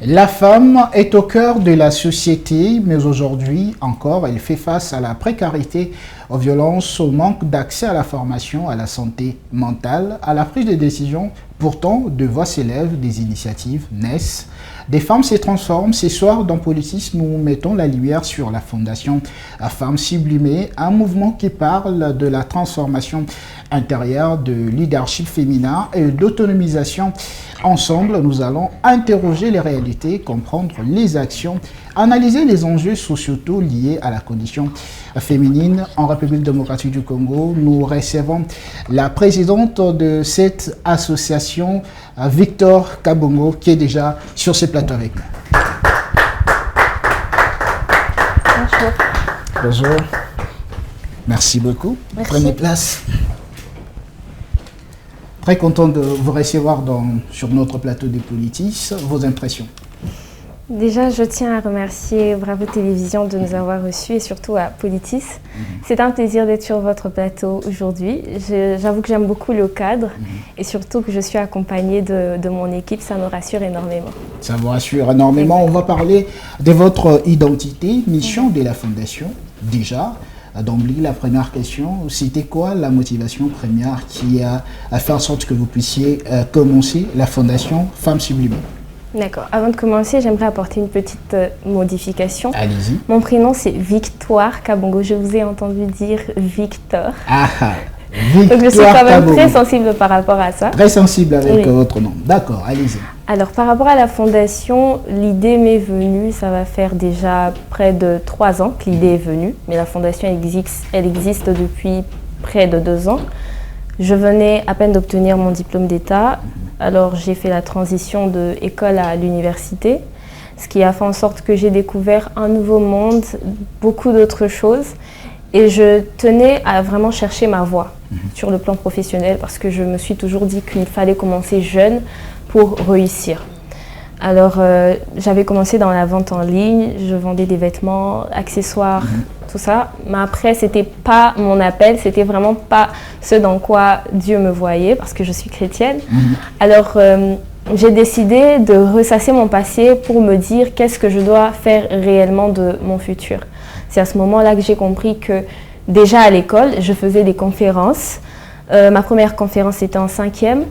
La femme est au cœur de la société, mais aujourd'hui encore, elle fait face à la précarité, aux violences, au manque d'accès à la formation, à la santé mentale, à la prise de décision. Pourtant, de voix s'élèvent, des initiatives naissent. Des femmes se transforment. Ce soir, dans Politis, nous mettons la lumière sur la fondation Femmes Sublimées, un mouvement qui parle de la transformation intérieure, de leadership féminin et d'autonomisation. Ensemble, nous allons interroger les réalités, comprendre les actions, analyser les enjeux sociétaux liés à la condition féminine. En République démocratique du Congo, nous recevons la présidente de cette association, Victor Kabongo, qui est déjà sur ce plateau avec nous. Bonjour. Bonjour. Merci beaucoup. Merci. Prenez place. Très content de vous recevoir sur notre plateau de Politis. Vos impressions? Déjà, je tiens à remercier Bravo Télévision de nous avoir reçus et surtout à Politis. C'est un plaisir d'être sur votre plateau aujourd'hui. J'avoue que j'aime beaucoup le cadre et surtout que je suis accompagnée de mon équipe. Ça me rassure énormément. Ça vous rassure énormément. On va parler de votre identité, mission de la Fondation. Déjà, d'emblée, la première question, c'était quoi la motivation première qui a fait en sorte que vous puissiez commencer la Fondation Femmes Sublimées? D'accord. Avant de commencer, j'aimerais apporter une petite modification. Allez-y. Mon prénom, c'est Victoire Kabongo. Je vous ai entendu dire Victor. Ah, Victoire. Donc je suis quand même Kabongo. très sensible par rapport à ça. Très sensible avec Oui. votre nom. D'accord, allez-y. Alors, par rapport à la fondation, l'idée m'est venue, ça va faire déjà près de 3 ans que l'idée est venue, mais la fondation elle existe depuis près de 2 ans. Je venais à peine d'obtenir mon diplôme d'État, alors j'ai fait la transition de école à l'université, ce qui a fait en sorte que j'ai découvert un nouveau monde, beaucoup d'autres choses, et je tenais à vraiment chercher ma voie sur le plan professionnel parce que je me suis toujours dit qu'il fallait commencer jeune pour réussir. Alors, j'avais commencé dans la vente en ligne, je vendais des vêtements, accessoires, tout ça. Mais après, c'était pas mon appel, c'était vraiment pas ce dans quoi Dieu me voyait, parce que je suis chrétienne. Alors, j'ai décidé de ressasser mon passé pour me dire qu'est-ce que je dois faire réellement de mon futur. C'est à ce moment-là que j'ai compris que déjà à l'école, je faisais des conférences. Ma première conférence était en 5e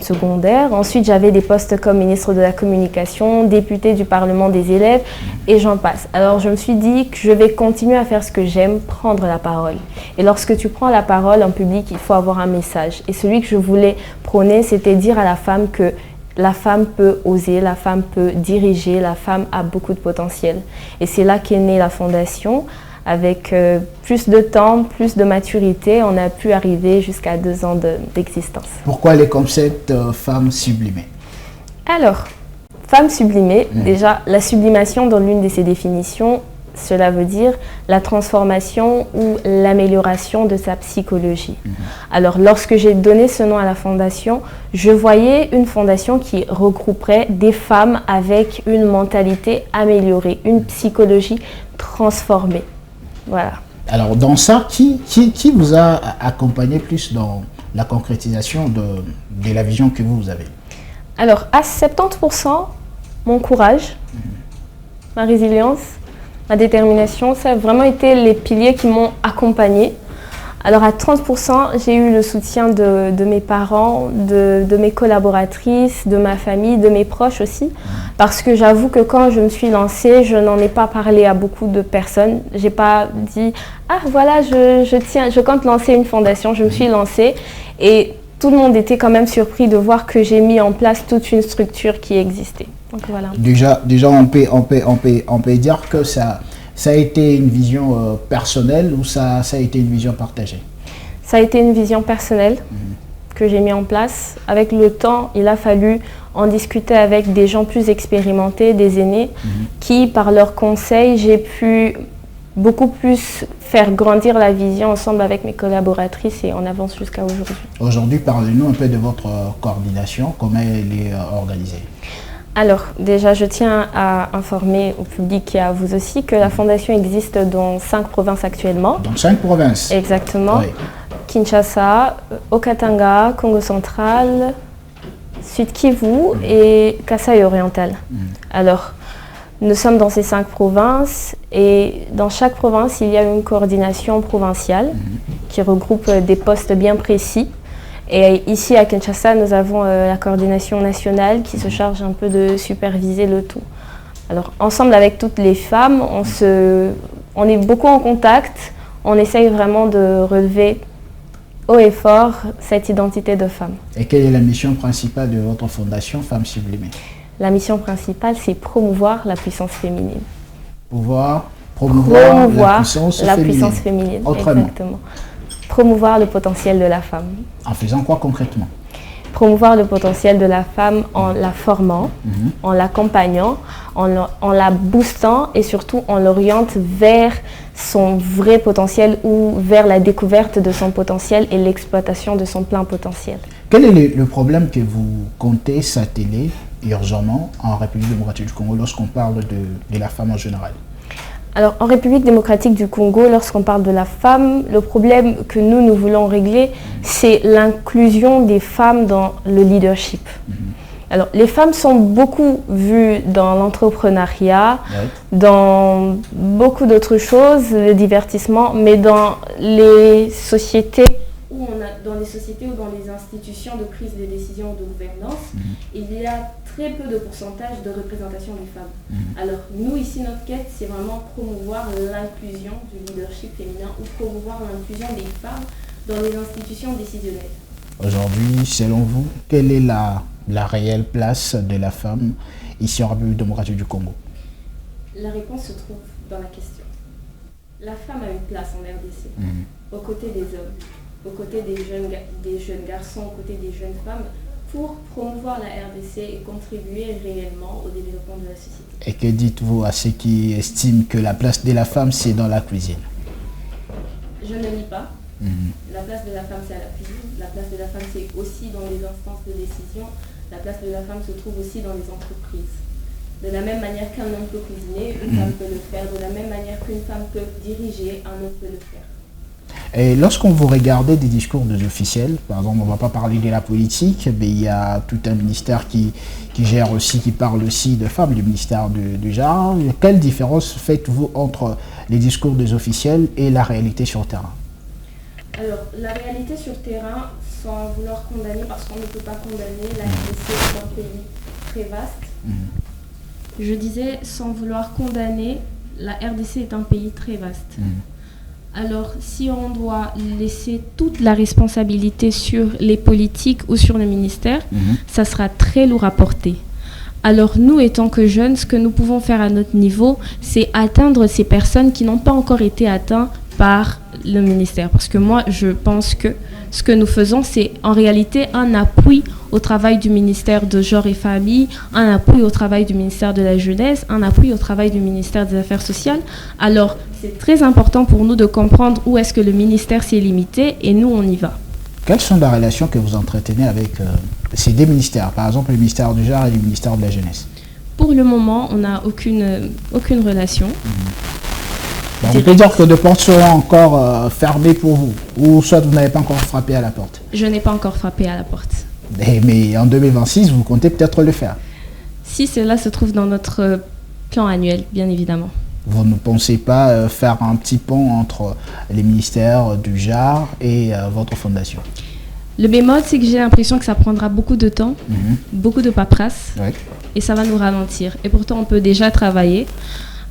secondaire. Ensuite, j'avais des postes comme ministre de la Communication, député du Parlement des élèves, et j'en passe. Alors, je me suis dit que je vais continuer à faire ce que j'aime, prendre la parole. Et lorsque tu prends la parole en public, il faut avoir un message. Et celui que je voulais prôner, c'était dire à la femme que la femme peut oser, la femme peut diriger, la femme a beaucoup de potentiel. Et c'est là qu'est née la Fondation. Avec plus de temps, plus de maturité, on a pu arriver jusqu'à 2 ans d'existence. Pourquoi les concepts Femmes Sublimées? Alors, femme sublimée, déjà, la sublimation dans l'une de ses définitions, cela veut dire la transformation ou l'amélioration de sa psychologie. Alors, lorsque j'ai donné ce nom à la fondation, je voyais une fondation qui regrouperait des femmes avec une mentalité améliorée, une psychologie transformée. Voilà. Alors, dans ça, qui vous a accompagné plus dans la concrétisation de la vision que vous avez? Alors, à 70%, mon courage, ma résilience, ma détermination, ça a vraiment été les piliers qui m'ont accompagnée. Alors, à 30%, j'ai eu le soutien de mes parents, de mes collaboratrices, de ma famille, de mes proches aussi. Parce que j'avoue que quand je me suis lancée, je n'en ai pas parlé à beaucoup de personnes. J'ai pas dit « Ah voilà, je compte lancer une fondation ». Je me suis lancée et tout le monde était quand même surpris de voir que j'ai mis en place toute une structure qui existait. Donc voilà. Déjà on peut dire que ça a été une vision personnelle ou ça a été une vision partagée? Ça a été une vision personnelle que j'ai mis en place. Avec le temps, il a fallu en discuter avec des gens plus expérimentés, des aînés, qui, par leurs conseils, j'ai pu beaucoup plus faire grandir la vision ensemble avec mes collaboratrices et on avance jusqu'à aujourd'hui. Aujourd'hui, parlez-nous un peu de votre coordination, comment elle est organisée? Alors, déjà, je tiens à informer au public et à vous aussi que la Fondation existe dans 5 provinces actuellement. Dans 5 provinces? Exactement. Oui. Kinshasa, Okatanga, Congo central, Sud Kivu et Kasaï oriental. Alors, nous sommes dans ces 5 provinces et dans chaque province, il y a une coordination provinciale qui regroupe des postes bien précis. Et ici à Kinshasa, nous avons la coordination nationale qui se charge un peu de superviser le tout. Alors ensemble avec toutes les femmes, on est beaucoup en contact, on essaye vraiment de relever haut et fort cette identité de femme. Et quelle est la mission principale de votre fondation Femmes Sublimées? La mission principale, c'est promouvoir la puissance féminine. Promouvoir la puissance féminine. Autrement. Exactement. Promouvoir le potentiel de la femme. En faisant quoi concrètement? Promouvoir le potentiel de la femme en la formant, en l'accompagnant, en la boostant et surtout en l'oriente vers son vrai potentiel ou vers la découverte de son potentiel et l'exploitation de son plein potentiel. Quel est le problème que vous comptez s'atteler urgemment en République démocratique du Congo lorsqu'on parle de la femme en général? Alors, en République démocratique du Congo, lorsqu'on parle de la femme, le problème que nous voulons régler, c'est l'inclusion des femmes dans le leadership. Alors, les femmes sont beaucoup vues dans l'entrepreneuriat, dans beaucoup d'autres choses, le divertissement, mais dans les sociétés ou dans les institutions de prise de décision de gouvernance, il y a très peu de pourcentage de représentation des femmes. Alors nous ici, notre quête, c'est vraiment promouvoir l'inclusion du leadership féminin ou promouvoir l'inclusion des femmes dans les institutions décisionnelles. Aujourd'hui, selon vous, quelle est la réelle place de la femme ici en République démocratique du Congo? La réponse se trouve dans la question. La femme a une place en RDC, aux côtés des hommes, aux côtés des jeunes garçons, aux côtés des jeunes femmes, pour promouvoir la RDC et contribuer réellement au développement de la société. Et que dites-vous à ceux qui estiment que la place de la femme, c'est dans la cuisine? Je ne nie pas. La place de la femme, c'est à la cuisine. La place de la femme, c'est aussi dans les instances de décision. La place de la femme se trouve aussi dans les entreprises. De la même manière qu'un homme peut cuisiner, une femme peut le faire. De la même manière qu'une femme peut diriger, un homme peut le faire. Et lorsqu'on vous regardez des discours des officiels, par exemple, on ne va pas parler de la politique, mais il y a tout un ministère qui gère aussi, qui parle aussi de femmes, du ministère du genre. Quelle différence faites-vous entre les discours des officiels et la réalité sur le terrain? Alors, la réalité sur le terrain, sans vouloir condamner, parce qu'on ne peut pas condamner, la RDC est un pays très vaste. Je disais, sans vouloir condamner, la RDC est un pays très vaste. Alors, si on doit laisser toute la responsabilité sur les politiques ou sur le ministère, ça sera très lourd à porter. Alors, nous, étant que jeunes, ce que nous pouvons faire à notre niveau, c'est atteindre ces personnes qui n'ont pas encore été atteintes par le ministère. Parce que moi, je pense que ce que nous faisons, c'est en réalité un appui au travail du ministère de Genre et Famille, un appui au travail du ministère de la Jeunesse, un appui au travail du ministère des Affaires sociales. Alors, c'est très important pour nous de comprendre où est-ce que le ministère s'est limité et nous, on y va. Quelles sont les relations que vous entretenez avec ces deux ministères, par exemple le ministère du Genre et le ministère de la Jeunesse? Pour le moment, on n'a aucune relation. Donc, on peut dire que des portes seront encore fermées pour vous, ou soit vous n'avez pas encore frappé à la porte? Je n'ai pas encore frappé à la porte. Mais en 2026, vous comptez peut-être le faire? Si cela se trouve dans notre plan annuel, bien évidemment. Vous ne pensez pas faire un petit pont entre les ministères du genre et votre fondation? Le bémol, c'est que j'ai l'impression que ça prendra beaucoup de temps, beaucoup de paperasse, et ça va nous ralentir. Et pourtant, on peut déjà travailler.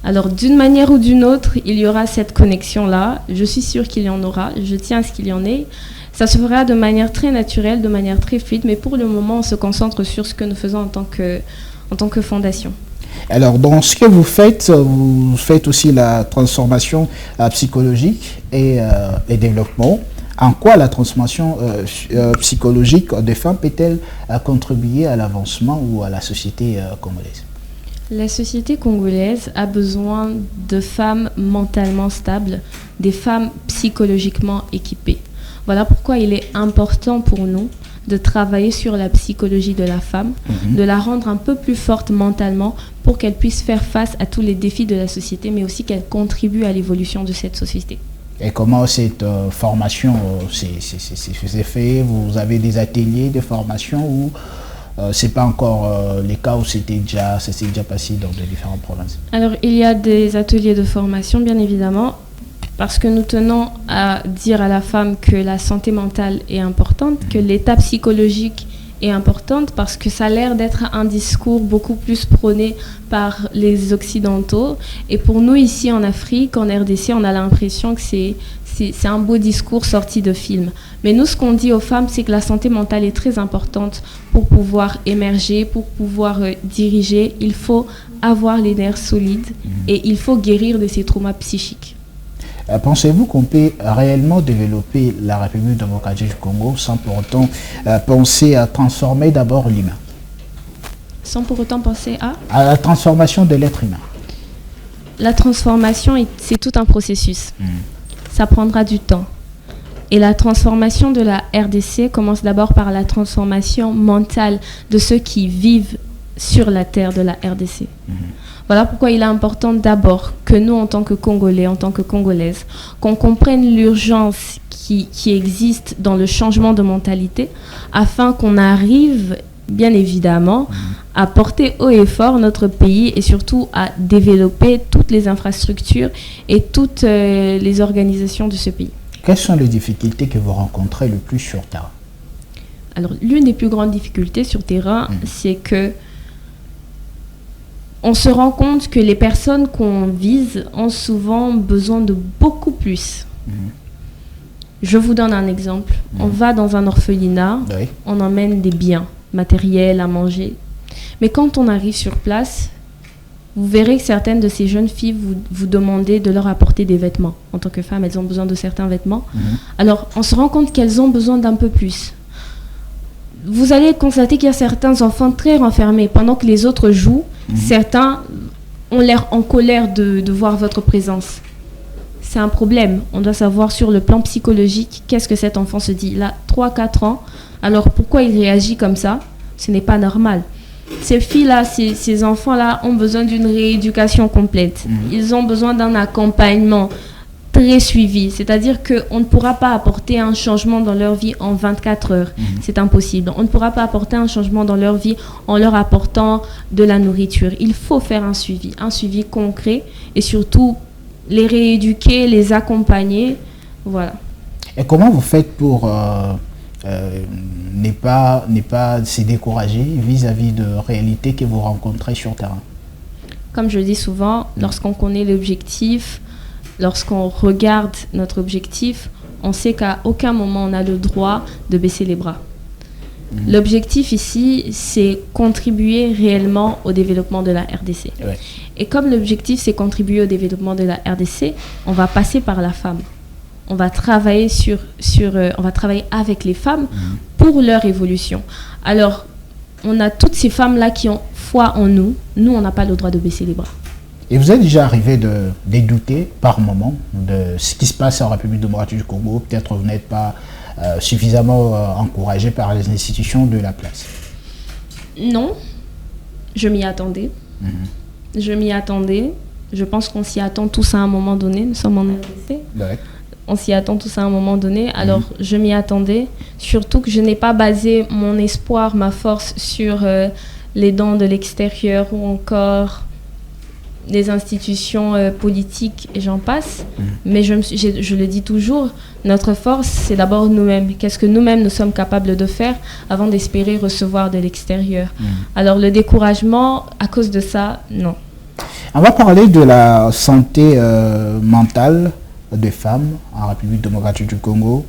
Alors, d'une manière ou d'une autre, il y aura cette connexion-là. Je suis sûre qu'il y en aura. Je tiens à ce qu'il y en ait. Ça se fera de manière très naturelle, de manière très fluide, mais pour le moment, on se concentre sur ce que nous faisons en tant que fondation. Alors, dans ce que vous faites aussi la transformation psychologique et développement. En quoi la transformation psychologique des femmes peut-elle contribuer à l'avancement ou à la société congolaise? La société congolaise a besoin de femmes mentalement stables, des femmes psychologiquement équipées. Voilà pourquoi il est important pour nous de travailler sur la psychologie de la femme, de la rendre un peu plus forte mentalement pour qu'elle puisse faire face à tous les défis de la société, mais aussi qu'elle contribue à l'évolution de cette société. Et comment cette formation s'est fait? Vous avez des ateliers de formation ou ce n'est pas encore les cas où ça s'est déjà passé dans les différentes provinces? Alors, il y a des ateliers de formation, bien évidemment, parce que nous tenons à dire à la femme que la santé mentale est importante, que l'état psychologique est importante, parce que ça a l'air d'être un discours beaucoup plus prôné par les Occidentaux. Et pour nous, ici en Afrique, en RDC, on a l'impression que c'est un beau discours sorti de film. Mais nous, ce qu'on dit aux femmes, c'est que la santé mentale est très importante pour pouvoir émerger, pour pouvoir diriger. Il faut avoir les nerfs solides et il faut guérir de ces traumas psychiques. Pensez-vous qu'on peut réellement développer la République démocratique du Congo sans pour autant penser à transformer d'abord l'humain? Sans pour autant penser à la transformation de l'être humain. La transformation, c'est tout un processus. Ça prendra du temps. Et la transformation de la RDC commence d'abord par la transformation mentale de ceux qui vivent sur la terre de la RDC. Voilà pourquoi il est important d'abord que nous, en tant que Congolais, en tant que Congolaises, qu'on comprenne l'urgence qui existe dans le changement de mentalité, afin qu'on arrive, bien évidemment, à porter haut et fort notre pays et surtout à développer toutes les infrastructures et toutes les organisations de ce pays. Quelles sont les difficultés que vous rencontrez le plus sur terrain? Alors, l'une des plus grandes difficultés sur terrain, c'est que on se rend compte que les personnes qu'on vise ont souvent besoin de beaucoup plus. Je vous donne un exemple. On va dans un orphelinat, on emmène des biens matériels à manger. Mais quand on arrive sur place, vous verrez que certaines de ces jeunes filles vous demandent de leur apporter des vêtements. En tant que femmes, elles ont besoin de certains vêtements. Alors, on se rend compte qu'elles ont besoin d'un peu plus. Vous allez constater qu'il y a certains enfants très renfermés. Pendant que les autres jouent, certains ont l'air en colère de voir votre présence. C'est un problème. On doit savoir sur le plan psychologique qu'est-ce que cet enfant se dit. Il a 3-4 ans. Alors pourquoi il réagit comme ça? Ce n'est pas normal. Ces filles-là, ces enfants-là ont besoin d'une rééducation complète. Ils ont besoin d'un accompagnement très suivi. C'est-à-dire qu'on ne pourra pas apporter un changement dans leur vie en 24 heures. C'est impossible. On ne pourra pas apporter un changement dans leur vie en leur apportant de la nourriture. Il faut faire un suivi concret et surtout les rééduquer, les accompagner. Voilà. Et comment vous faites pour ne pas se décourager vis-à-vis de réalités que vous rencontrez sur terrain? Comme je le dis souvent, lorsqu'on connaît l'objectif, lorsqu'on regarde notre objectif, on sait qu'à aucun moment on a le droit de baisser les bras. L'objectif ici, c'est contribuer réellement au développement de la RDC. Et comme l'objectif, c'est contribuer au développement de la RDC, on va passer par la femme. On va travailler on va travailler avec les femmes pour leur évolution. Alors, on a toutes ces femmes-là qui ont foi en nous. Nous, on n'a pas le droit de baisser les bras. Et vous êtes déjà arrivé de douter par moment de ce qui se passe en République démocratique du Congo? Peut-être vous n'êtes pas suffisamment encouragé par les institutions de la place. Non, je m'y attendais. Je m'y attendais. Je pense qu'on s'y attend tous à un moment donné. Nous sommes en RDC. On s'y attend tous à un moment donné. Alors, je m'y attendais. Surtout que je n'ai pas basé mon espoir, ma force sur les dons de l'extérieur ou encore des institutions politiques et j'en passe. Mais je le dis toujours, notre force, c'est d'abord nous-mêmes. Qu'est-ce que nous-mêmes, nous sommes capables de faire avant d'espérer recevoir de l'extérieur. Alors, le découragement, à cause de ça, non. On va parler de la santé mentale des femmes en République démocratique du Congo.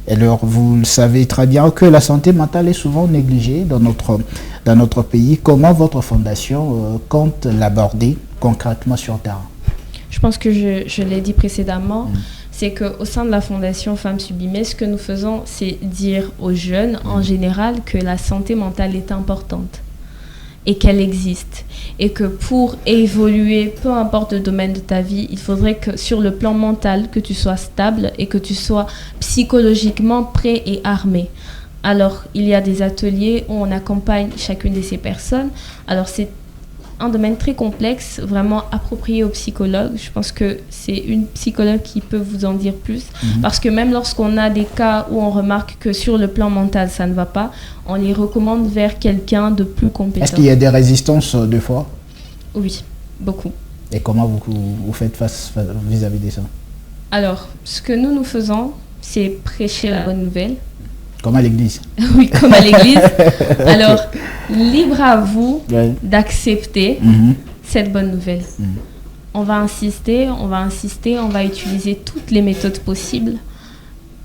Alors, vous le savez très bien que la santé mentale est souvent négligée dans notre pays. Comment votre fondation compte l'aborder concrètement sur le terrain? Je pense que je l'ai dit précédemment, c'est qu'au sein de la Fondation Femmes Sublimées, ce que nous faisons, c'est dire aux jeunes en général que la santé mentale est importante et qu'elle existe. Et que pour évoluer, peu importe le domaine de ta vie, il faudrait que sur le plan mental, que tu sois stable et que tu sois psychologiquement prêt et armé. Alors, il y a des ateliers où on accompagne chacune de ces personnes. Alors, c'est un domaine très complexe, vraiment approprié aux psychologues. Je pense que c'est une psychologue qui peut vous en dire plus. Parce que même lorsqu'on a des cas où on remarque que sur le plan mental, ça ne va pas, on les recommande vers quelqu'un de plus compétent. Est-ce qu'il y a des résistances des fois? Oui, beaucoup. Et comment vous faites face vis-à-vis de ça? Alors, ce que nous faisons, c'est prêcher la bonne nouvelle. Comme à l'église. Oui, comme à l'église. Alors, libre à vous d'accepter cette bonne nouvelle. On va insister, on va utiliser toutes les méthodes possibles,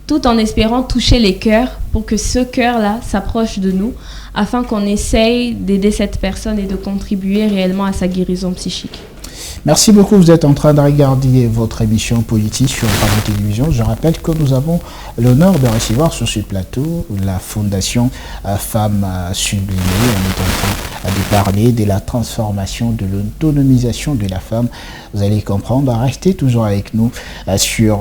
tout en espérant toucher les cœurs pour que ce cœur-là s'approche de nous, afin qu'on essaye d'aider cette personne et de contribuer réellement à sa guérison psychique. Merci beaucoup. Vous êtes en train de regarder votre émission politique sur Bravo Télévision. Je rappelle que nous avons l'honneur de recevoir sur ce plateau la Fondation Femmes Sublimées. On est en train de parler de la transformation, de l'autonomisation de la femme. Vous allez comprendre. Restez toujours avec nous sur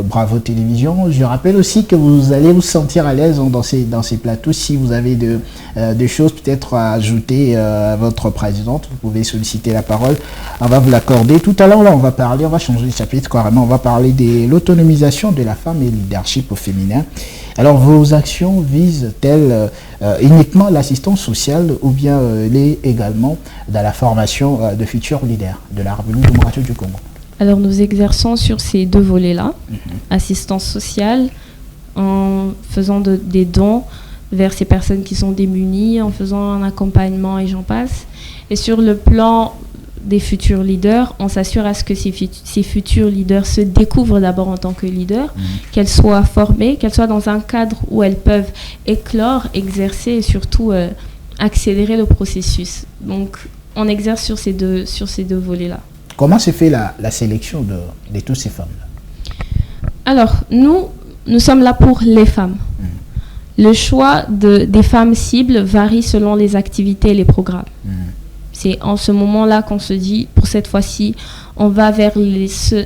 Bravo Télévision. Je rappelle aussi que vous allez vous sentir à l'aise dans ces plateaux. Si vous avez des choses peut-être à ajouter à votre présidente, vous pouvez solliciter la parole. On va vous l'accorder. Tout à l'heure, là, on va changer de chapitre carrément. On va parler de l'autonomisation de la femme et le leadership au féminin. Alors, vos actions visent-elles uniquement l'assistance sociale ou bien également dans la formation de futurs leaders de la République démocratique du Congo? Alors, nous exerçons sur ces deux volets-là, assistance sociale, en faisant des dons vers ces personnes qui sont démunies, en faisant un accompagnement et j'en passe. Et sur le plan des futurs leaders, on s'assure à ce que ces futurs leaders se découvrent d'abord en tant que leaders, qu'elles soient formées, qu'elles soient dans un cadre où elles peuvent éclore, exercer et surtout accélérer le processus. Donc, on exerce sur ces deux volets-là. Comment se fait la sélection de toutes ces femmes-là? Alors, nous sommes là pour les femmes. Le choix des femmes cibles varie selon les activités et les programmes. C'est en ce moment-là qu'on se dit, pour cette fois-ci, on va vers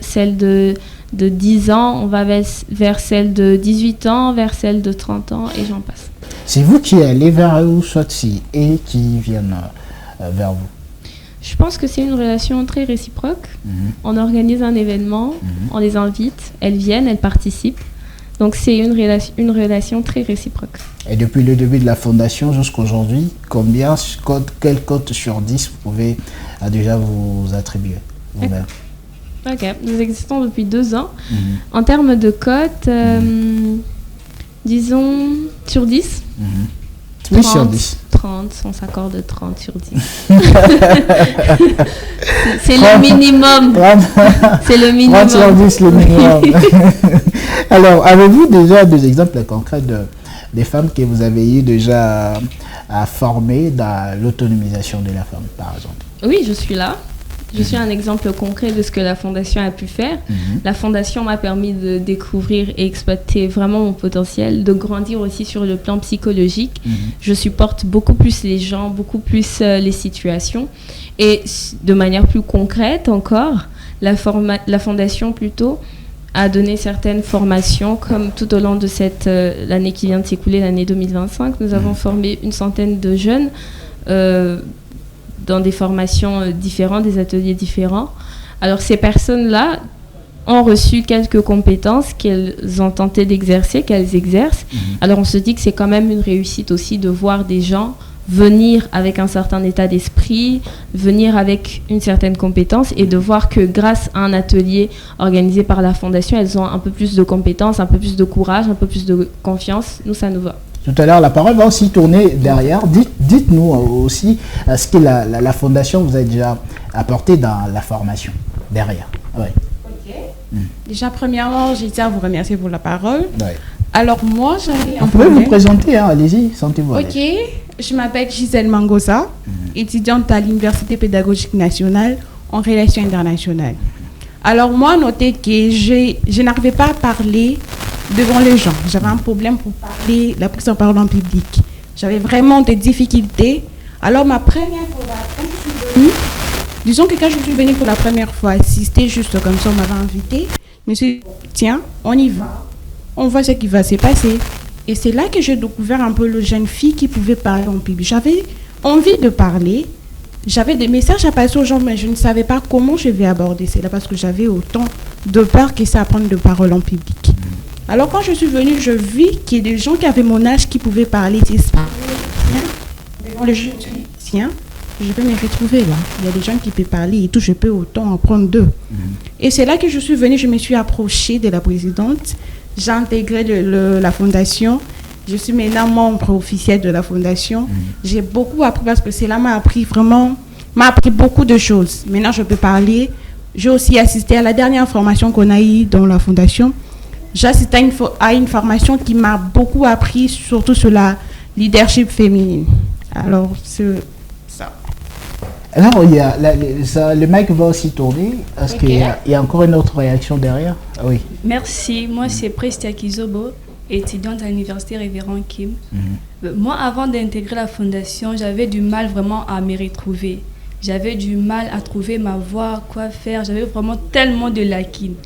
celles de 10 ans, on va vers celles de 18 ans, vers celles de 30 ans, et j'en passe. C'est vous qui allez vers eux, soit et qui viennent vers vous? Je pense que c'est une relation très réciproque. On organise un événement, on les invite, elles viennent, elles participent. Donc c'est une relation très réciproque. Et depuis le début de la fondation jusqu'à aujourd'hui, quelle cote sur 10 vous pouvez déjà vous attribuer vous-même? Ok, nous existons depuis 2 ans. En termes de cote, disons sur 10. 30, oui, sur 10. 30, on s'accorde 30 sur 10. C'est le minimum. C'est le minimum. 30 sur 10, le minimum. Alors, avez-vous déjà des exemples concrets des femmes que vous avez eu déjà à former dans l'autonomisation de la femme, par exemple? Oui, je suis là. Je suis un exemple concret de ce que la Fondation a pu faire. La Fondation m'a permis de découvrir et exploiter vraiment mon potentiel, de grandir aussi sur le plan psychologique. Je supporte beaucoup plus les gens, beaucoup plus les situations. Et de manière plus concrète encore, la Fondation plutôt a donné certaines formations, comme tout au long de l'année qui vient de s'écouler, l'année 2025. Nous avons formé une centaine de jeunes dans des formations différentes, des ateliers différents. Alors ces personnes-là ont reçu quelques compétences qu'elles ont tenté d'exercer, qu'elles exercent. Alors on se dit que c'est quand même une réussite aussi de voir des gens venir avec un certain état d'esprit, venir avec une certaine compétence et de voir que grâce à un atelier organisé par la Fondation, elles ont un peu plus de compétences, un peu plus de courage, un peu plus de confiance. Nous, ça nous va. Tout à l'heure, la parole va aussi tourner derrière. Dites-nous aussi ce que la Fondation vous a déjà apporté dans la formation derrière. Ouais. Ok. Déjà, premièrement, je tiens à vous remercier pour la parole. Ouais. Alors, moi, j'avais Vous pouvez vous présenter, hein, allez-y, sentez-vous. Ok, je m'appelle Gisèle Mangosa, étudiante à l'Université pédagogique nationale en relations internationales. Alors, moi, notez que je n'arrivais pas à parler devant les gens. J'avais un problème pour parler, la prise en parole en public. J'avais vraiment des difficultés. Alors, ma première fois, quand je suis venue, disons que quand je suis venue pour la première fois assister, juste comme ça, on m'avait invité, je me suis dit, tiens, on y va. On voit ce qui va se passer. Et c'est là que j'ai découvert un peu le jeune fille qui pouvait parler en public. J'avais envie de parler. j'avais des messages à passer aux gens, mais je ne savais pas comment je vais aborder cela parce que j'avais autant de peur que ça à prendre de parole en public. Alors quand je suis venue, je vis qu'il y a des gens qui avaient mon âge qui pouvaient parler. Devant le jeu, tiens, je peux me retrouver là. Il y a des gens qui peuvent parler et tout, je peux autant en prendre deux. Et c'est là que je suis venue, je me suis approchée de la présidente. J'ai intégré la fondation. Je suis maintenant membre officiel de la fondation. J'ai beaucoup appris parce que cela m'a appris beaucoup de choses. Maintenant, je peux parler. J'ai aussi assisté à la dernière formation qu'on a eue dans la fondation. J'ai assisté à une formation qui m'a beaucoup appris, surtout sur la leadership féminine. Alors, c'est ça. Alors, le mic va aussi tourner. Est-ce qu'il y a encore une autre réaction derrière? Oui. Merci. Moi, c'est Prestia Kizobo, étudiante à l'université Révérend Kim. Moi, avant d'intégrer la fondation, j'avais du mal vraiment à me retrouver. J'avais du mal à trouver ma voie, quoi faire. J'avais vraiment tellement de lacunes.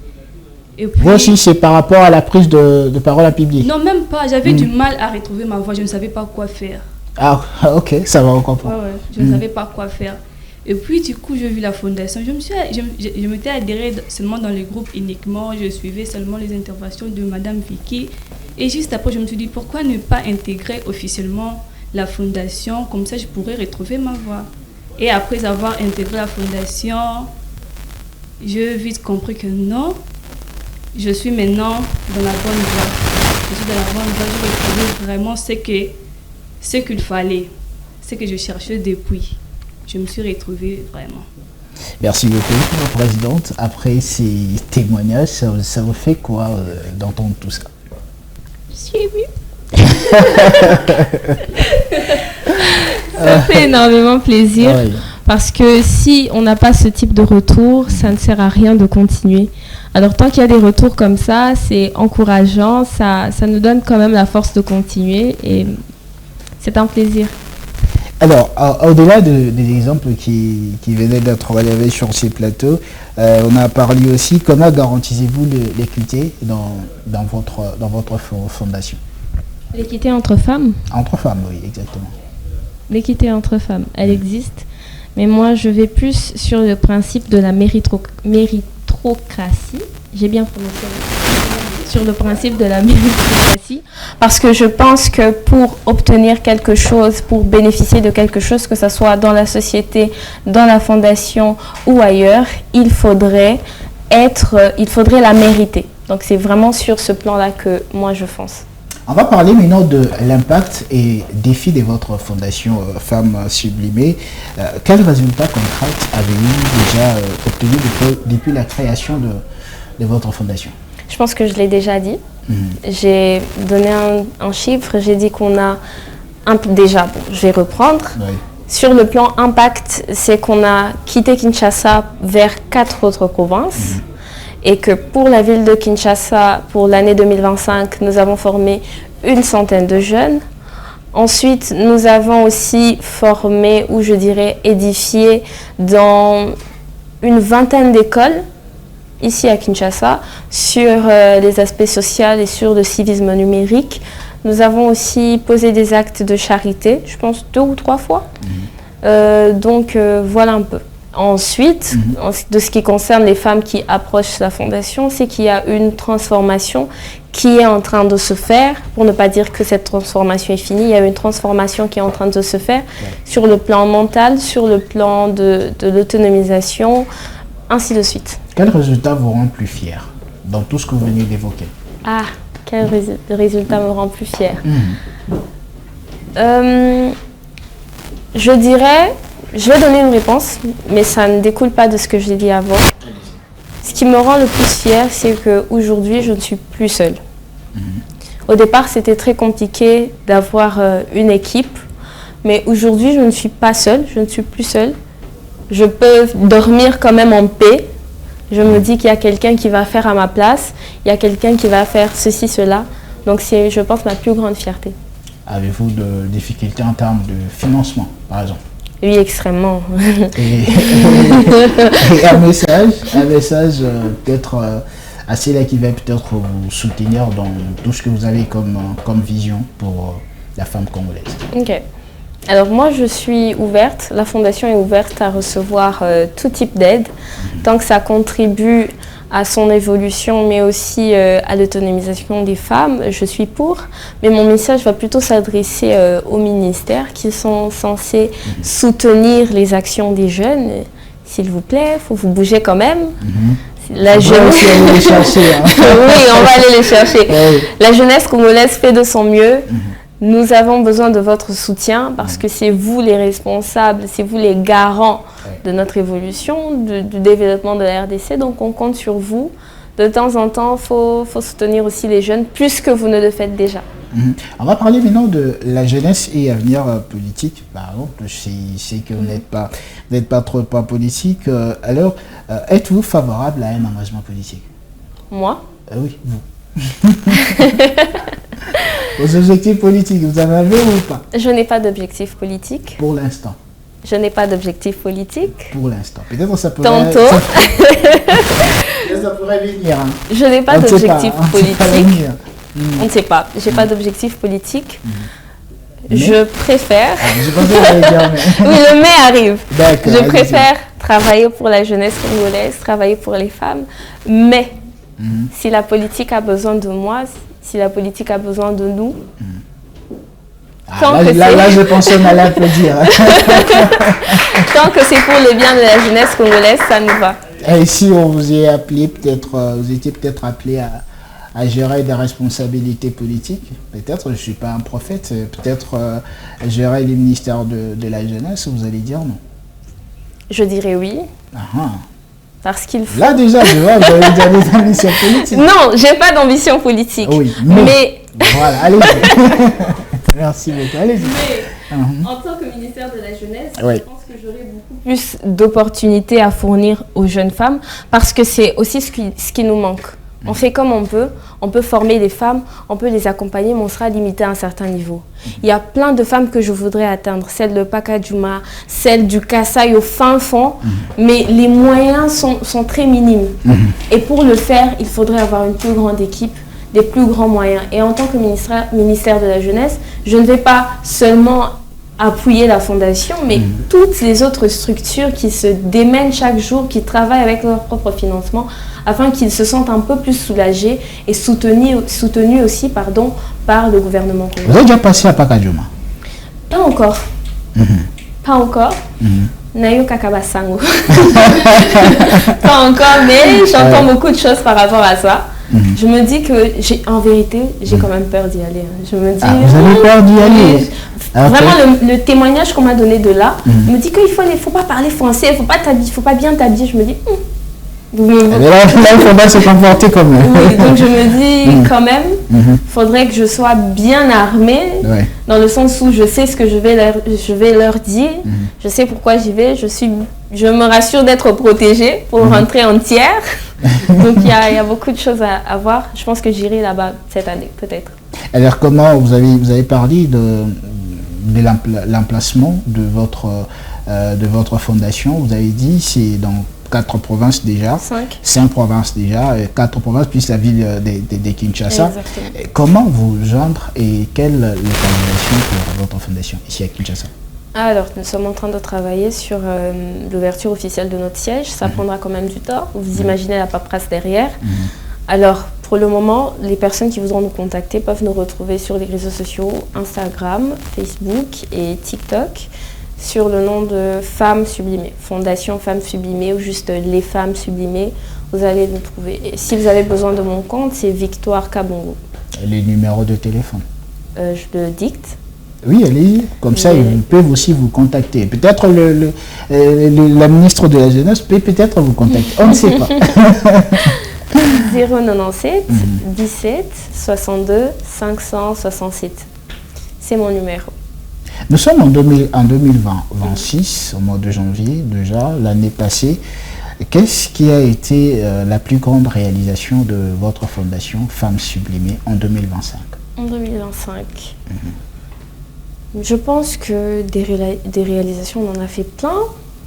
Et puis, vous aussi, c'est par rapport à la prise de parole en public? Non, même pas. J'avais du mal à retrouver ma voie. Je ne savais pas quoi faire. Ah, ok, ça va, on comprend. Ouais, je ne savais pas quoi faire. Et puis, du coup, j'ai vu la fondation. Je m'étais adhérée seulement dans les groupes uniquement. Je suivais seulement les interventions de Madame Vicky. Et juste après, je me suis dit, pourquoi ne pas intégrer officiellement la fondation? Comme ça, je pourrais retrouver ma voie. Et après avoir intégré la fondation, j'ai vite compris que non, je suis maintenant dans la bonne voie. Je suis dans la bonne voie. Je retrouve vraiment ce qu'il fallait, ce que je cherchais depuis. Je me suis retrouvée vraiment. Merci beaucoup, présidente. Après ces témoignages, ça vous fait quoi d'entendre tout ça? Je suis émue. Ça fait énormément plaisir. Oui. Parce que si on n'a pas ce type de retour, ça ne sert à rien de continuer. Alors tant qu'il y a des retours comme ça, c'est encourageant, ça nous donne quand même la force de continuer et c'est un plaisir. Alors, au-delà des exemples qui venaient d'être relevés sur ces plateaux, on a parlé aussi comment garantissez-vous l'équité dans votre fondation? L'équité entre femmes? Entre femmes, oui, exactement. L'équité entre femmes, elle existe. Mais moi, je vais plus sur le principe de la méritocratie. J'ai bien prononcé. Sur le principe de la méritocratie. Parce que je pense que pour obtenir quelque chose, pour bénéficier de quelque chose, que ce soit dans la société, dans la fondation ou ailleurs, il faudrait la mériter. Donc c'est vraiment sur ce plan-là que moi je fonce. On va parler maintenant de l'impact et défis de votre fondation Femmes Sublimées. Quels résultats concrets avez-vous déjà obtenus depuis la création de votre fondation? Je pense que je l'ai déjà dit. J'ai donné un chiffre, j'ai dit qu'on a je vais reprendre. Oui. Sur le plan impact, c'est qu'on a quitté Kinshasa vers 4 autres provinces. Et que pour la ville de Kinshasa, pour l'année 2025, nous avons formé 100 de jeunes. Ensuite, nous avons aussi formé, ou je dirais édifié, dans une 20aine d'écoles, ici à Kinshasa, sur les aspects sociaux et sur le civisme numérique. Nous avons aussi posé des actes de charité, je pense 2 ou 3 fois. Donc voilà un peu. Ensuite, de ce qui concerne les femmes qui approchent la fondation, c'est qu'il y a une transformation qui est en train de se faire, pour ne pas dire que cette transformation est finie, il y a une transformation qui est en train de se faire sur le plan mental, sur le plan de l'autonomisation, ainsi de suite. Quel résultat vous rend plus fier dans tout ce que vous venez d'évoquer? Ah, quel résultat me rend plus fier? Je dirais... Je vais donner une réponse, mais ça ne découle pas de ce que j'ai dit avant. Ce qui me rend le plus fière, c'est qu'aujourd'hui, je ne suis plus seule. Au départ, c'était très compliqué d'avoir une équipe, mais aujourd'hui, je ne suis pas seule, je ne suis plus seule. Je peux dormir quand même en paix. Je me dis qu'il y a quelqu'un qui va faire à ma place, il y a quelqu'un qui va faire ceci, cela. Donc c'est, je pense, ma plus grande fierté. Avez-vous de difficultés en termes de financement, par exemple? Oui, extrêmement. Et un message peut-être assez là qui va peut-être vous soutenir dans tout ce que vous avez comme vision pour la femme congolaise. Ok. Alors moi, je suis ouverte, la Fondation est ouverte à recevoir tout type d'aide, tant que ça contribue à son évolution, mais aussi à l'autonomisation des femmes, je suis pour. Mais mon message va plutôt s'adresser aux ministères qui sont censés soutenir les actions des jeunes. S'il vous plaît, il faut vous bouger quand même. La jeunesse... aller les chercher. Hein. Oui, on va aller les chercher. La jeunesse congolaise fait de son mieux. Nous avons besoin de votre soutien parce que c'est vous les responsables, c'est vous les garants de notre évolution, du développement de la RDC. Donc on compte sur vous. De temps en temps, il faut soutenir aussi les jeunes plus que vous ne le faites déjà. On va parler maintenant de la jeunesse et avenir politique. Je sais que vous n'êtes pas trop politique. Alors, êtes-vous favorable à un engagement politique? Moi? Oui, vous. Vos objectifs politiques, vous en avez ou pas? Je n'ai pas d'objectif politique. Pour l'instant. Je n'ai pas d'objectif politique. Pour l'instant. Peut-être que ça pourrait... Tantôt. Ça pourrait venir. Hein. Je n'ai pas d'objectif politique. On ne sait pas. Je n'ai pas d'objectif politique. Mais... Je préfère... je pensais que j'allais dire mais... Oui, le mais arrive. Je préfère travailler pour la jeunesse congolaise, travailler pour les femmes. Mais si la politique a besoin de moi, si la politique a besoin de nous... Là, je pense qu'on allait applaudir. Tant que c'est pour le bien de la jeunesse congolaise, ça nous va. Et si on vous est appelé, vous étiez peut-être appelé à gérer des responsabilités politiques, peut-être, je ne suis pas un prophète, peut-être gérer les ministères de la jeunesse, vous allez dire non? Je dirais oui. Parce qu'il faut... Là déjà, je vois, vous avez déjà des ambitions politiques. Non, je n'ai pas d'ambition politique. Oui, mais... Voilà, allez-y. Merci beaucoup, allez-y. Mais en tant que ministère de la Jeunesse, je pense que j'aurai beaucoup plus d'opportunités à fournir aux jeunes femmes parce que c'est aussi ce qui nous manque. On fait comme on peut former les femmes, on peut les accompagner, mais on sera limité à un certain niveau. Il y a plein de femmes que je voudrais atteindre, celle de Pacadjouma, celle du Kasaï au fin fond, mais les moyens sont très minimes. Et pour le faire, il faudrait avoir une plus grande équipe, des plus grands moyens. Et en tant que ministère de la Jeunesse, je ne vais pas seulement appuyer la Fondation, mais toutes les autres structures qui se démènent chaque jour, qui travaillent avec leur propre financement, afin qu'ils se sentent un peu plus soulagés et soutenus aussi par le gouvernement congolais. Vous avez déjà passé à Pacadjouma? Pas encore. Pas encore. Nayo Kakabasango. Pas encore, mais j'entends beaucoup de choses par rapport à ça. Je me dis que, en vérité, j'ai quand même peur d'y aller. Je me dis... vous avez peur d'y aller? Vraiment, le témoignage qu'on m'a donné de là, me dit qu'il ne faut pas parler français, il ne faut pas bien t'habiller. Je me dis... Là, il faudra se comporter comme eux. Oui, donc je me dis quand même, il faudrait que je sois bien armée, dans le sens où je sais ce que je vais leur dire, je sais pourquoi j'y vais, je me rassure d'être protégée pour rentrer entière. Donc il y a beaucoup de choses à voir. Je pense que j'irai là-bas cette année, peut-être. Alors comment vous avez parlé de l'emplacement de votre fondation? Vous avez dit c'est dans 4 provinces déjà, 5 provinces déjà, 4 provinces plus la ville de Kinshasa. Exactement. Comment vous joindre et quelle localisation pour votre fondation ici à Kinshasa? Alors, nous sommes en train de travailler sur l'ouverture officielle de notre siège. Ça prendra quand même du temps. Vous imaginez la paperasse derrière. Alors, pour le moment, les personnes qui voudront nous contacter peuvent nous retrouver sur les réseaux sociaux, Instagram, Facebook et TikTok, sur le nom de Femmes Sublimées, Fondation Femmes Sublimées ou juste Les Femmes Sublimées, vous allez nous trouver. Et si vous avez besoin de mon compte, c'est Victoire Kabongo. Les numéros de téléphone? Je le dicte. Oui, allez, comme ça, ils peuvent aussi vous contacter. Peut-être la ministre de la Jeunesse peut peut-être vous contacter, on ne sait pas. 097 17 62 567. C'est mon numéro. Nous sommes en 2026, au mois de janvier, déjà, l'année passée. Qu'est-ce qui a été la plus grande réalisation de votre fondation Femmes Sublimées en 2025? En 2025 je pense que des réalisations, on en a fait plein.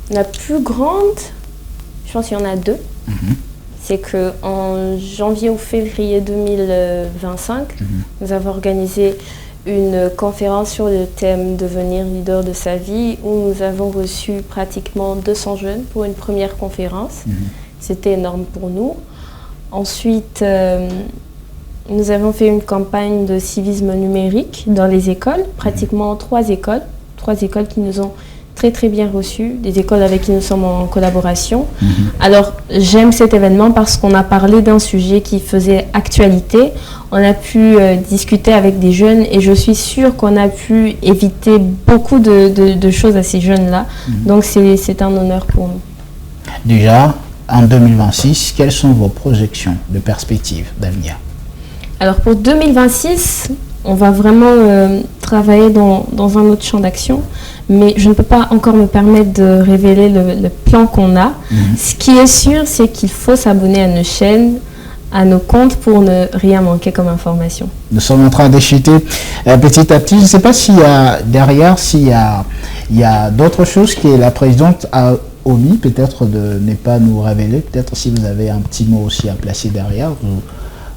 La plus grande, je pense qu'il y en a 2. C'est qu'en janvier ou février 2025, nous avons organisé une conférence sur le thème devenir leader de sa vie où nous avons reçu pratiquement 200 jeunes pour une première conférence. C'était énorme pour nous. Ensuite, nous avons fait une campagne de civisme numérique dans les écoles, pratiquement 3 écoles qui nous ont très très bien reçus, des écoles avec qui nous sommes en collaboration. Alors j'aime cet événement parce qu'on a parlé d'un sujet qui faisait actualité, on a pu discuter avec des jeunes et je suis sûre qu'on a pu éviter beaucoup de choses à ces jeunes-là, donc c'est un honneur pour nous. Déjà, en 2026, quelles sont vos projections de perspectives d'avenir? Alors pour 2026, on va vraiment travailler dans un autre champ d'action, mais je ne peux pas encore me permettre de révéler le plan qu'on a. Ce qui est sûr, c'est qu'il faut s'abonner à nos chaînes, à nos comptes pour ne rien manquer comme information. Nous sommes en train d'échiter petit à petit. Je ne sais pas s'il y a derrière, il y a d'autres choses que la présidente a omis, peut-être de ne pas nous révéler. Peut-être si vous avez un petit mot aussi à placer derrière,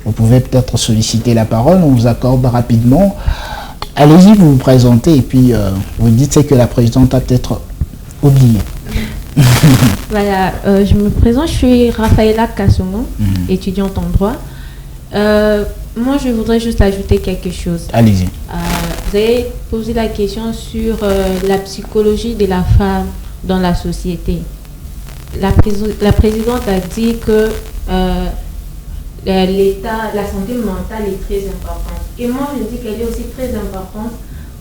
vous pouvez peut-être solliciter la parole, on vous accorde rapidement. Allez-y, vous vous présentez et puis vous dites ce que la présidente a peut-être oublié. Voilà, je me présente, je suis Raphaëla Kassongo, étudiante en droit. Moi, je voudrais juste ajouter quelque chose. Allez-y. Vous avez posé la question sur la psychologie de la femme dans la société. La présidente a dit que l'état, la santé mentale est très importante. Et moi, je dis qu'elle est aussi très importante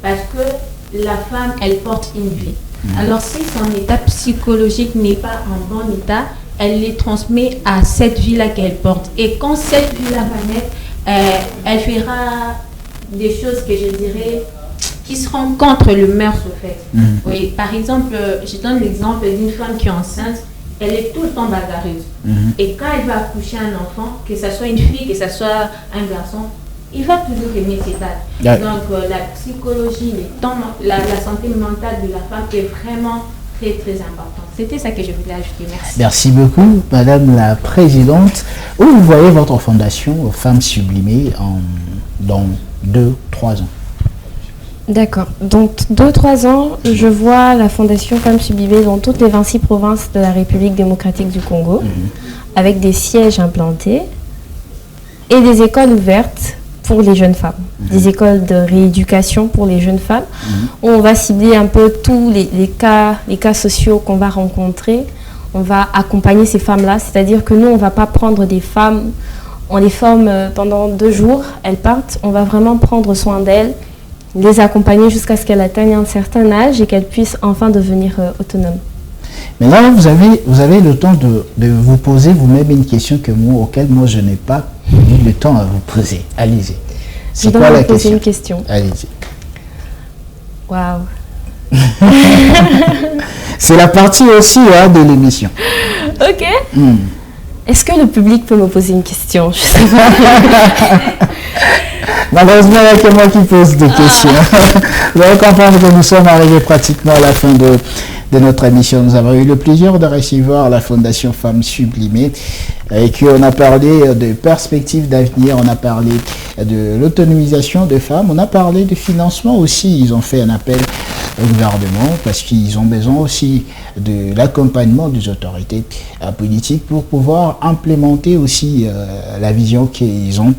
parce que la femme, elle porte une vie. Alors, si son état psychologique n'est pas en bon état, elle les transmet à cette vie-là qu'elle porte. Et quand cette vie-là va naître, elle fera des choses que je dirais qui seront contre le mœurs, au fait. Oui, par exemple, je donne l'exemple d'une femme qui est enceinte. Elle est tout le temps bagarreuse. Et quand elle va accoucher un enfant, que ce soit une fille, que ce soit un garçon, il va toujours aimer ses tâches. Donc la psychologie, la santé mentale de la femme est vraiment très très importante. C'était ça que je voulais ajouter. Merci. Merci beaucoup, Madame la Présidente. Où vous voyez votre fondation Femmes Sublimées dans 2-3 ans? D'accord. Donc, 2-3 ans, je vois la Fondation Femmes Sublimées dans toutes les 26 provinces de la République démocratique du Congo, avec des sièges implantés et des écoles ouvertes pour les jeunes femmes, des écoles de rééducation pour les jeunes femmes, où on va cibler un peu tous les cas sociaux qu'on va rencontrer. On va accompagner ces femmes-là, c'est-à-dire que nous, on ne va pas prendre des femmes, on les forme pendant 2 jours, elles partent, on va vraiment prendre soin d'elles, les accompagner jusqu'à ce qu'elles atteignent un certain âge et qu'elles puissent enfin devenir autonomes. Mais là, vous avez le temps de vous poser vous-même une question auquel moi je n'ai pas eu le temps à vous poser. Allez-y. C'est quoi la question? Une question. Allez-y. Waouh. C'est la partie aussi de l'émission. Ok. Est-ce que le public peut me poser une question? Je sais pas. Malheureusement, il n'y a que moi qui pose des questions. Vous allez comprendre que nous sommes arrivés pratiquement à la fin de notre émission. Nous avons eu le plaisir de recevoir la Fondation Femmes Sublimées et qu'on a parlé de perspectives d'avenir, on a parlé de l'autonomisation des femmes, on a parlé de financement aussi. Ils ont fait un appel au gouvernement parce qu'ils ont besoin aussi de l'accompagnement des autorités politiques pour pouvoir implémenter aussi la vision qu'ils ont.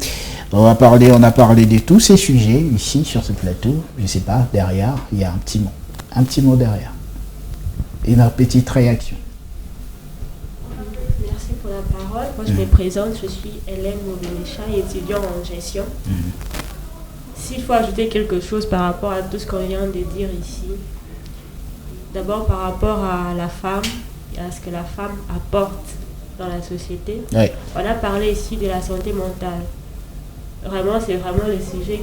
On a parlé de tous ces sujets ici sur ce plateau. Je ne sais pas, derrière, il y a un petit mot derrière. Une petite réaction. Merci pour la parole. Moi, je me présente, je suis Hélène Mobenecha, étudiante en gestion. S'il faut ajouter quelque chose par rapport à tout ce qu'on vient de dire ici, d'abord par rapport à la femme et à ce que la femme apporte dans la société, on a parlé ici de la santé mentale. Vraiment, c'est vraiment le sujet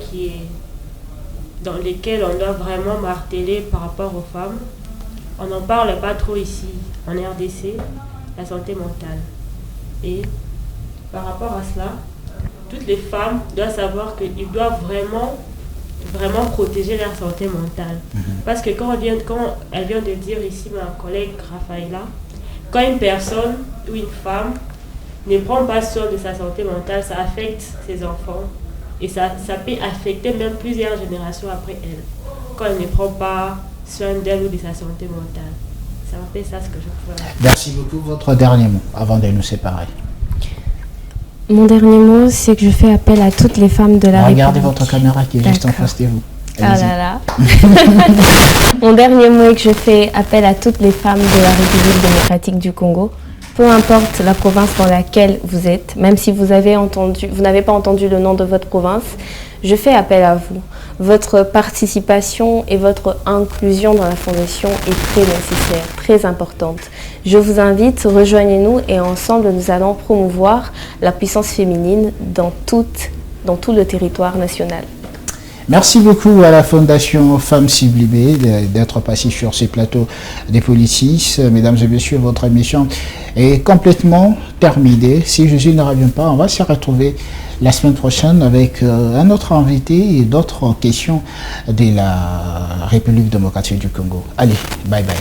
dans lequel on doit vraiment marteler par rapport aux femmes. On n'en parle pas trop ici, en RDC, la santé mentale. Et par rapport à cela, toutes les femmes doivent savoir qu'ils doivent vraiment protéger leur santé mentale. Parce que quand elle vient de dire ici, ma collègue Raphaëla, quand une personne ou une femme ne prend pas soin de sa santé mentale, ça affecte ses enfants Et ça peut affecter même plusieurs générations après elle, quand elle ne prend pas soin d'elle ou de sa santé mentale. C'est un peu ça ce que je pourrais. Merci beaucoup. Votre dernier mot avant de nous séparer. Mon dernier mot, c'est que je fais appel à toutes les femmes de la Regardez République. votre caméra qui est juste en D'accord. face de vous. Ah Allez-y. là là. Mon dernier mot est que je fais appel à toutes les femmes de la République démocratique du Congo. Peu importe la province dans laquelle vous êtes, même si vous n'avez pas entendu le nom de votre province, je fais appel à vous. Votre participation et votre inclusion dans la fondation est très nécessaire, très importante. Je vous invite, rejoignez-nous et ensemble nous allons promouvoir la puissance féminine dans tout le territoire national. Merci beaucoup à la Fondation Femmes Ciblibé d'être passée sur ces plateaux des Politis. Mesdames et messieurs, votre émission est complètement terminée. Si Jésus ne revient pas, on va se retrouver la semaine prochaine avec un autre invité et d'autres questions de la République démocratique du Congo. Allez, bye bye.